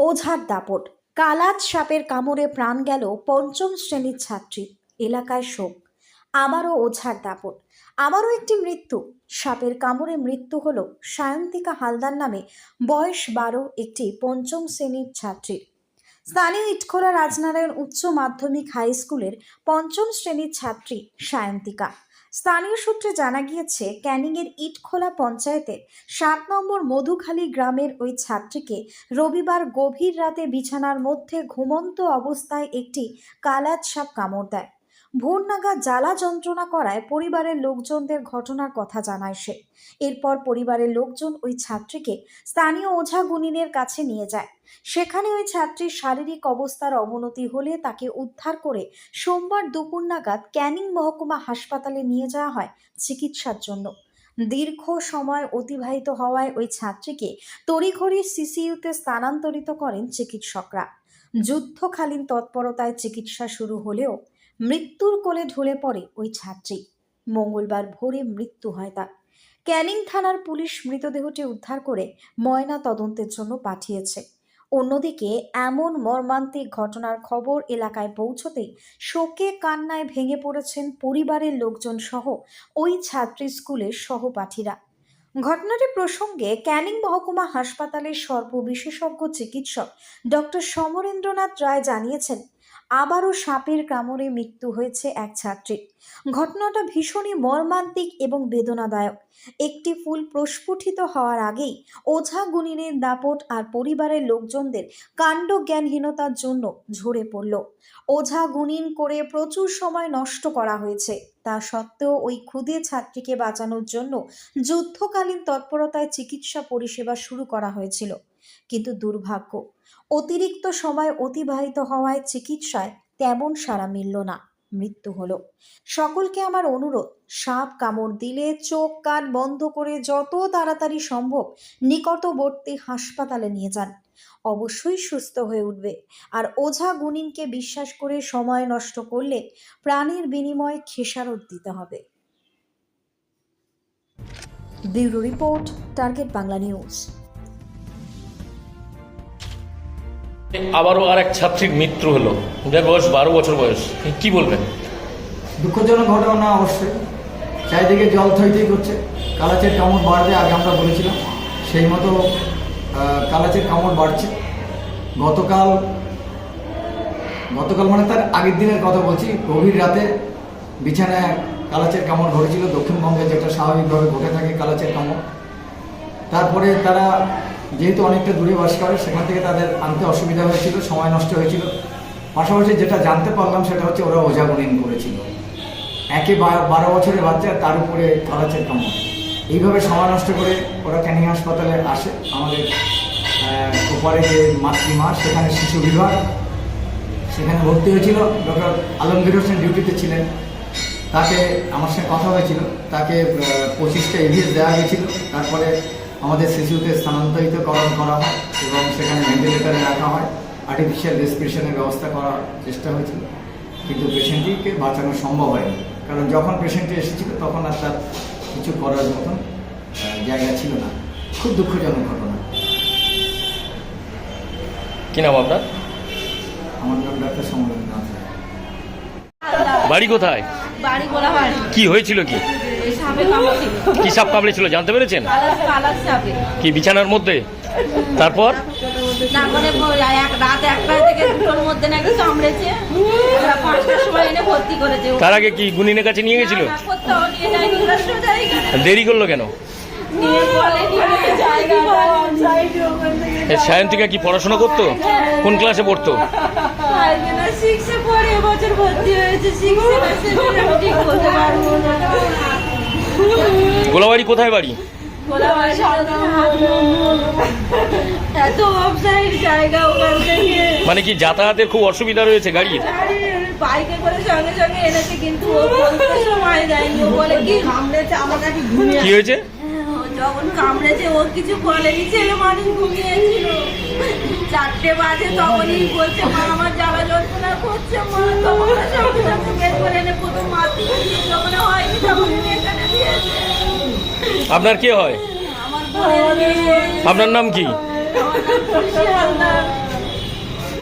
ওঝার দাপট, কালাত সাপের কামড়ে প্রাণ গেল পঞ্চম শ্রেণীর ছাত্রী। এলাকায় শোক। আবারও ওঝার দাপট, আবারও একটি মৃত্যু। সাপের কামড়ে মৃত্যু হলো সায়ন্তিকা হালদার নামে বয়স 12 একটি পঞ্চম শ্রেণীর ছাত্রীর। স্থানীয় ইটখোলা রাজনারায়ণ উচ্চ মাধ্যমিক হাই স্কুলের পঞ্চম শ্রেণীর ছাত্রী সায়ন্তিকা। স্থানীয় সূত্রে জানা গিয়েছে, ক্যানিংয়ের ইটখোলা পঞ্চায়েতের 7 নম্বর মধুখালী গ্রামের ওই ছাত্রীকে রবিবার গভীর রাতে বিছানার মধ্যে ঘুমন্ত অবস্থায় একটি কালাত সাপ কামড় দেয়। ভোর নাগাদ জ্বালা যন্ত্রণা করায় পরিবারের লোকজনদের ঘটনার কথা জানায় সে। এরপর পরিবারের লোকজন ওই ছাত্রীকে স্থানীয় ওঝা গুনিনের কাছে নিয়ে যায়। সেখানে ওই ছাত্রীর শারীরিক অবস্থার অবনতি হলে তাকে উদ্ধার করে সোমবার দুপুর নাগাদ ক্যানিং মহকুমা হাসপাতালে নিয়ে যাওয়া হয় চিকিৎসার জন্য। দীর্ঘ সময় অতিবাহিত হওয়ায় ওই ছাত্রীকে তড়িঘড়ি সিসিইউতে স্থানান্তরিত করেন চিকিৎসকরা। যুদ্ধকালীন তৎপরতায় চিকিৎসা শুরু হলেও মৃত্যুর কোলে ঢলে পড়ে ওই ছাত্রী। মঙ্গলবার ভোরে মৃত্যু হয় তার। ক্যানিং থানার পুলিশ মৃতদেহটি উদ্ধার করে ময়না তদন্তের জন্য পাঠিয়েছে। অন্যদিকে এমন মর্মান্তিক ঘটনার খবর এলাকায় পৌঁছতেই শোকে কান্নায় ভেঙে পড়েছেন পরিবারের লোকজন সহ ওই ছাত্রী স্কুলের সহপাঠীরা। ঘটনাটি প্রসঙ্গে ক্যানিং মহকুমা হাসপাতালের সর্ববিশেষজ্ঞ চিকিৎসক ডক্টর সমরেন্দ্রনাথ রায় জানিয়েছেন, আবারও সাপের কামড়ে মৃত্যু হয়েছে এক ছাত্রীর। ঘটনাটা ভীষণই মর্মান্তিক এবং বেদনাদায়ক। একটি ফুল প্রস্ফুটিত হওয়ার আগেই ওঝা গুনিনের দাপট আর পরিবারের লোকজনদের কাণ্ডজ্ঞানহীনতার জন্য ঝরে পড়ল। ওঝা গুনিন করে প্রচুর সময় নষ্ট করা হয়েছে। তা সত্ত্বেও ওই ক্ষুদে ছাত্রীকে বাঁচানোর জন্য যুদ্ধকালীন তৎপরতায় চিকিৎসা পরিষেবা শুরু করা হয়েছিল। কিন্তু দুর্ভাগ্য, অতিরিক্ত সময় অতিবাহিত হওয়ায় চিকিৎসায় তেমন সাড়া মিলল না, মৃত্যু হলো। সকলকে আমার অনুরোধ, সাপ কামড় দিলে চোখ কান বন্ধ করে যত তাড়াতাড়ি সম্ভব নিকটবর্তী হাসপাতালে নিয়ে যান। অবশ্যই সুস্থ হয়ে উঠবে। আর ওঝা গুনিনকে বিশ্বাস করে সময় নষ্ট করলে প্রাণের বিনিময়ে খেসারত দিতে হবে। Bureau report, target Bangla news. আবারও আর এক ছাত্রীর মৃত্যু হলো, যার বয়স 12 বছর বয়স। কি বলবেন? দুঃখজনক ঘটনা অবশ্যই। চারিদিকে জল থইথই করছে, কালাচের কামড় বাড়বে, আগে আমরা বলেছিলাম সেই মতো কালাচের কামড় বাড়ছে। গতকাল মানে তার আগের দিনের কথা বলছি, গভীর রাতে বিছানায় কালাচের কামড় ঘটেছিল। দক্ষিণবঙ্গে যেটা স্বাভাবিকভাবে ঘটে থাকে কালাচের কামড়। তারপরে তারা যেহেতু অনেকটা দূরে বাস করে, সেখান থেকে তাদের আনতে অসুবিধা হয়েছিল, সময় নষ্ট হয়েছিল। পাশাপাশি যেটা জানতে পারলাম সেটা হচ্ছে ওরা ওঝা গুনিন করেছিল। 12 বছরের বাচ্চা, তার উপরে কালাচের কামড়। এইভাবে সময় নষ্ট করে ওরা ক্যানিং হাসপাতালে আসে। আমাদের ওপারে যে মাতৃমা, সেখানে শিশু বিভাগ, সেখানে ভর্তি হয়েছিল। ডক্টর আলমগীর হোসেন ডিউটিতে ছিলেন। তাকে আমার সঙ্গে কথা হয়েছিল, তাকে 25টা এভিএস দেওয়া হয়েছিল। তারপরে আমাদের শিশুতে স্থানান্তরিতকরণ করা হয় এবং সেখানে ভেন্টিলেটরে রাখা হয়। আর্টিফিশিয়াল রেসপিরেশনের ব্যবস্থা করার চেষ্টা হয়েছিল, কিন্তু পেশেন্টটিকে বাঁচানো সম্ভব হয়নি। কারণ যখন পেশেন্টটি এসেছিল তখন আর তার কিছু করার মতন জায়গা ছিল না। খুব দুঃখজনক ঘটনা। কি নাম আপনার? আমার নাম ডাক্তার সমরেন্দ্রনাথ রায়। বাড়ি কোথায়? বাড়ি গোলাবাড়ি। কি হয়েছিল? কি সাপে কামড়েছিল। কি সাপ কামড়েছিল জানতে পেরেছেন? কালার সাপে। কি বিছানার মধ্যে? তারপর তারপরে রাত 1টা থেকে 2টোর মধ্যে নাকি কামড়েছে। 5টার সময় এনে ভর্তি করেছে। তার আগে কি গুনিনের কাছে নিয়ে গেছিল? কোথাও নিয়ে যায়নি, ওরা সোজা এখানে। দেরি করলো কেন? নিয়ে বলে নিয়ে জায়গা সাইডে ওখান থেকে। সায়ন্তিকা কি পড়াশোনা করতো? কোন ক্লাসে পড়তো? 6 এ পড়ে, এবছর ভর্তি হয়েছে 6 এ। আমি ঠিক বলতে পারবো না। গোলাবাড়ি কোথায় বাড়ি? গোলাবাড়ি এত অফসাইড জায়গা, ওখান থেকে মানে কি যাতায়াতের খুব অসুবিধা রয়েছে গাড়ির? বাইকে করে সঙ্গে সঙ্গে এনেছে, কিন্তু ও বলতে সময় দেয়নি। ও বলে কি কামড়েছে, আমার কাছে ঘুমিয়ে। কি হয়েছে? যখন কামড়েছে ও কিছু বলেনি, ছেলে মানুষ ঘুমিয়েছিল। 4টে বাজে তখনই বলছে, মা আমার জ্বালা যন্ত্রণা করছে, মা। তখন সঙ্গে সঙ্গে বের করে এনে প্রথম মাতৃ যখন হয়নি তখন এখানে দিয়েছে। আপনার কে হয়? আমার বোনের মেয়ে। আপনার নাম কি? আমার নাম খুশি হালদার।